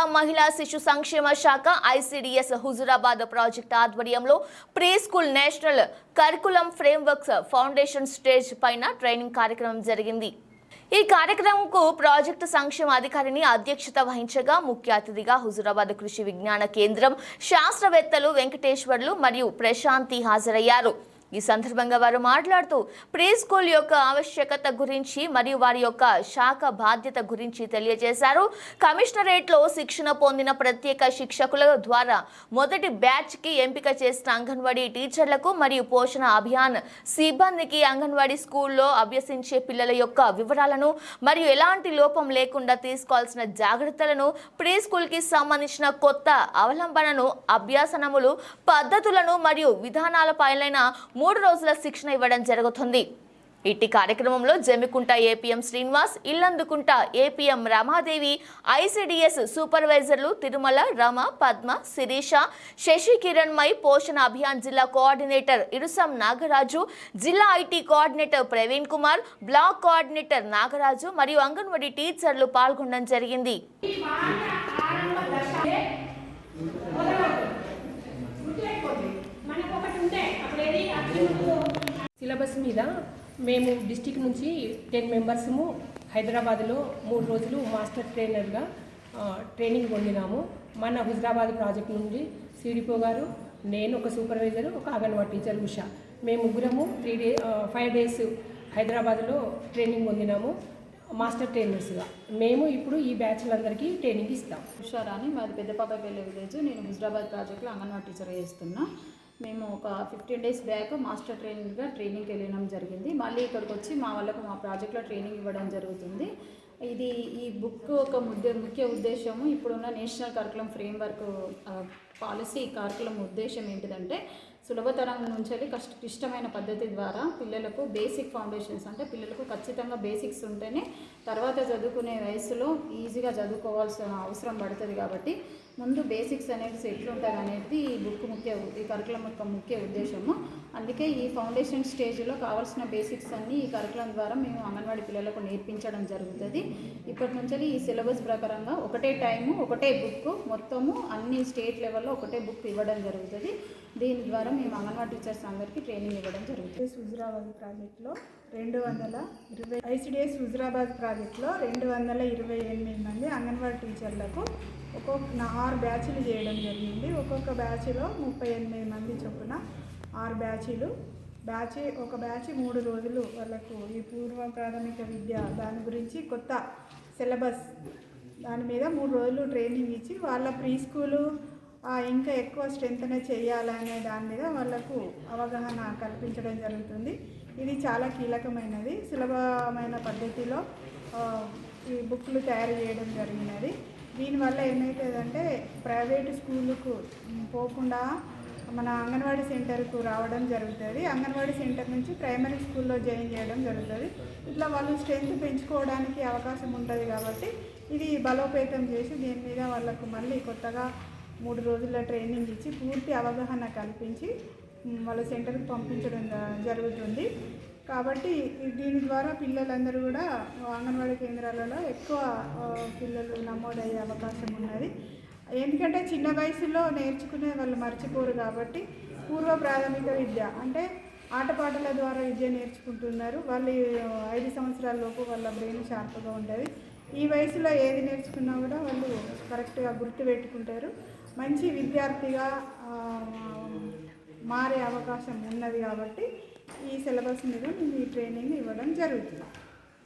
జిల్లా మహిళా శిశు సంక్షేమ శాఖ ఐసిడిఎస్ హుజురాబాద్ ప్రాజెక్ట్ ఆధ్వర్యంలో pre school national curriculum frameworks foundation stage పైన ట్రైనింగ్ కార్యక్రమం జరిగింది. ఈ కార్యక్రమంకు ప్రాజెక్టు సంక్షేమ అధికారిని అధ్యక్షత వహించగా ముఖ్య అతిథిగా హుజురాబాద్ కృషి విజ్ఞాన కేంద్రం శాస్త్రవేత్తలు వెంకటేశ్వర్లు మరియు ప్రశాంతి హాజరయ్యారు. ఈ సందర్భంగా వారు మాట్లాడుతూ ప్రీ స్కూల్ యొక్క ఆవశ్యకత గురించి మరియు వారి యొక్క శాఖ బాధ్యత గురించి తెలియజేశారు. కమిషనరేట్లో శిక్షణ పొందిన ప్రత్యేక శిక్షకుల ద్వారా మొదటి బ్యాచ్కి ఎంపిక చేసిన అంగన్వాడీ టీచర్లకు మరియు పోషణ అభియాన్ సిబ్బందికి అంగన్వాడీ స్కూల్లో అభ్యసించే పిల్లల యొక్క వివరాలను మరియు ఎలాంటి లోపం లేకుండా తీసుకోవాల్సిన జాగ్రత్తలను, ప్రీ స్కూల్కి సంబంధించిన కొత్త అవలంబనను, అభ్యాసనములు, పద్ధతులను మరియు విధానాలపైన 3 రోజుల శిక్షణ ఇవ్వడం జరుగుతుంది. ఇట్టి కార్యక్రమంలో Jammikunta APM Srinivas, Illandakunta APM Ramadevi, ICDS సూపర్వైజర్లు తిరుమల, రమ, పద్మ, శిరీష, శశి కిరణ్మయ్, పోషణ అభియాన్ జిల్లా కోఆర్డినేటర్ ఇరుసం నాగరాజు, జిల్లా IT coordinator Praveen Kumar, block coordinator Nagaraju మరియు అంగన్వాడీ టీచర్లు పాల్గొనడం జరిగింది. సిలబస్ మీద మేము డిస్టిక్ నుంచి 10 మెంబర్స్ము హైదరాబాద్లో 3 రోజులు మాస్టర్ ట్రైనర్గా ట్రైనింగ్ పొందినాము. మన హుజురాబాద్ ప్రాజెక్ట్ నుండి సిడిపో గారు, నేను, ఒక సూపర్వైజర్, ఒక అంగన్వాడీ టీచర్ ఉషా, మేము ముగ్గురము 5 డేస్ హైదరాబాద్లో ట్రైనింగ్ పొందినాము మాస్టర్ ట్రైనర్స్గా. మేము ఇప్పుడు ఈ బ్యాచ్లందరికీ ట్రైనింగ్ ఇస్తాం. ఉషారాని, మాది పెద్దపాపపల్లి విలేజ్. నేను హుజురాబాద్ ప్రాజెక్ట్లో అంగన్వాడీ టీచర్ చేస్తున్నా. మేము ఒక 15 డేస్ బ్యాక్ మాస్టర్ ట్రైనింగ్కి వెళ్ళడం జరిగింది. మళ్ళీ ఇక్కడికి వచ్చి మా వాళ్ళకు మా ప్రాజెక్ట్లో ట్రైనింగ్ ఇవ్వడం జరుగుతుంది. ఈ బుక్ ఒక ముఖ్య ఉద్దేశము, ఇప్పుడున్న national curriculum framework policy curriculum ఉద్దేశం ఏంటిదంటే, సులభతరం నుంచి క్లిష్టమైన పద్ధతి ద్వారా పిల్లలకు బేసిక్ ఫౌండేషన్స్, అంటే పిల్లలకు ఖచ్చితంగా బేసిక్స్ ఉంటేనే తర్వాత చదువుకునే వయసులో ఈజీగా చదువుకోవాల్సిన అవసరం పడుతుంది. కాబట్టి ముందు బేసిక్స్ అనేది ఎట్లుంటుంది అనేది ఈ కరికులం యొక్క ముఖ్య ఉద్దేశము. అందుకే ఈ ఫౌండేషన్ స్టేజ్లో కావాల్సిన బేసిక్స్ అన్నీ ఈ కరికులం ద్వారా మేము అంగన్వాడీ పిల్లలకు నేర్పించడం జరుగుతుంది. ఇప్పటి నుంచి ఈ సిలబస్ ప్రకారంగా ఒకటే టైము, ఒకటే బుక్, మొత్తము అన్ని స్టేట్ లెవెల్లో ఒకటే బుక్ ఇవ్వడం జరుగుతుంది. దీని ద్వారా మేము అంగన్వాడీ టీచర్స్ అందరికీ ట్రైనింగ్ ఇవ్వడం జరుగుతుంది. హుజురాబాద్ ప్రాజెక్టులో 220 ఐసిడిఎస్ హుజురాబాద్ ప్రాజెక్టులో 228 మంది అంగన్వాడీ టీచర్లకు ఒక్కొక్క 6 బ్యాచ్లు చేయడం జరిగింది. ఒక్కొక్క బ్యాచ్లో 38 మంది చొప్పున 6 బ్యాచీలు. ఒక బ్యాచ్ 3 రోజులు వాళ్ళకు ఈ పూర్వ ప్రాథమిక విద్య దాని గురించి కొత్త సిలబస్ దాని మీద 3 రోజులు ట్రైనింగ్ ఇచ్చి వాళ్ళ ప్రీ స్కూలు ఇంకా ఎక్కువ స్ట్రెంగ్త్ చేయాలనే దాని మీద వాళ్ళకు అవగాహన కల్పించడం జరుగుతుంది. ఇది చాలా కీలకమైనది. సులభమైన పద్ధతిలో ఈ బుక్లు తయారు చేయడం జరిగినది. దీనివల్ల ఏమవుతుందంటే ప్రైవేటు స్కూళ్ళకు పోకుండా మన అంగన్వాడీ సెంటర్కు రావడం జరుగుతుంది. అంగన్వాడీ సెంటర్ నుంచి ప్రైమరీ స్కూల్లో జాయిన్ చేయడం జరుగుతుంది. ఇట్లా వాళ్ళు స్ట్రెంగ్త్ పెంచుకోవడానికి అవకాశం ఉంటుంది. కాబట్టి ఇది బలోపేతం చేసి దీని మీద వాళ్ళకు మళ్ళీ కొత్తగా 3 రోజుల ట్రైనింగ్ ఇచ్చి పూర్తి అవగాహన కల్పించి వాళ్ళ సెంటర్కి పంపించడం జరుగుతుంది. కాబట్టి దీని ద్వారా పిల్లలందరూ కూడా అంగన్వాడీ కేంద్రాలలో ఎక్కువ పిల్లలు నమోదయ్యే అవకాశం ఉన్నది. ఎందుకంటే చిన్న వయసులో నేర్చుకునే వాళ్ళు మర్చిపోరు. కాబట్టి పూర్వ ప్రాథమిక విద్య అంటే ఆటపాటల ద్వారా విద్య నేర్చుకుంటున్నారు. వాళ్ళు 5 సంవత్సరాల లోపు వాళ్ళ బ్రెయిన్ షార్ప్గా ఉంటుంది. ఈ వయసులో ఏది నేర్చుకున్నా కూడా వాళ్ళు కరెక్ట్గా గుర్తుపెట్టుకుంటారు. మంచి విద్యార్థిగా మారే అవకాశం ఉన్నది. కాబట్టి ఈ సిలబస్ మీద మేము ఈ ట్రైనింగ్ ఇవ్వడం జరుగుతుంది.